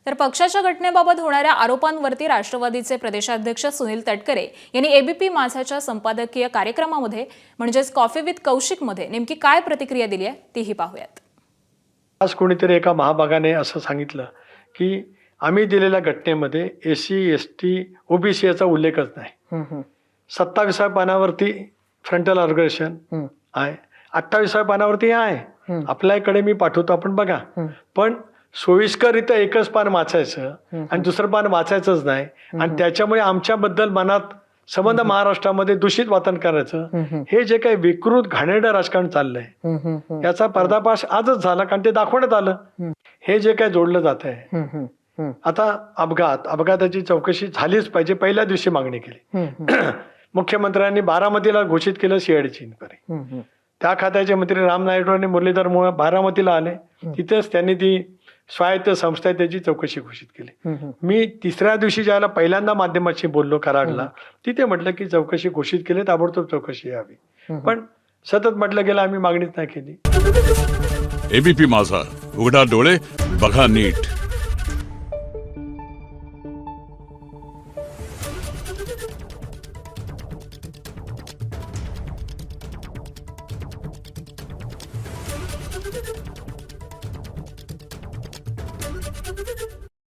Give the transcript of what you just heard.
तर पक्षाच्या घटनेबाबत होणाऱ्या आरोपांवरती राष्ट्रवादीचे प्रदेशाध्यक्ष सुनील तटकरे यांनी एबीपी माझाच्या संपादकीय कार्यक्रमामध्ये म्हणजेच कॉफी विथ कौशिकमध्ये नेमकी काय प्रतिक्रिया दिली आहे तीही पाहूयात. आज कोणीतरी एका महाभागाने असं सांगितलं की आम्ही दिलेल्या घटनेमध्ये एसी एसटी ओबीसी याचा उल्लेखच नाही. 27व्या पानावरती फ्रंटल ऑर्गनायझेशन आहे, 28व्या पानावरती आहे. आपल्याकडे मी पाठवतो, आपण बघा. पण सोयीस्कररित्या एकच पान वाचायचं आणि दुसरं पान वाचायचंच नाही आणि त्याच्यामुळे आमच्याबद्दल मनात संबंध महाराष्ट्रामध्ये दूषित वातावरण करायचं, हे जे काही विकृत घाणेरडं राजकारण चाललंय याचा पर्दाफाश आजच झाला, कारण ते दाखवण्यात आलं. हे जे काही जोडलं जात आहे आता अपघाताची चौकशी झालीच पाहिजे, पहिल्या दिवशी मागणी केली. मुख्यमंत्र्यांनी बारामतीला घोषित केलं सीआयडीची इन्क्वायरी. त्या खात्याचे मंत्री राम नाईक आणि मुरलीधर मोहोळ बारामतीला आले, तिथेच त्यांनी ती स्वायत्त संस्था त्याची चौकशी घोषित केली. मी तिसऱ्या दिवशी ज्याला पहिल्यांदा माध्यमाशी बोललो कराडला, तिथे म्हटलं की चौकशी घोषित केली, ताबडतोब चौकशी यावी. पण सतत म्हटलं गेलं, आम्ही मागणीच नाही केली. एबीपी माझा, उघडा डोळे बघा नीट.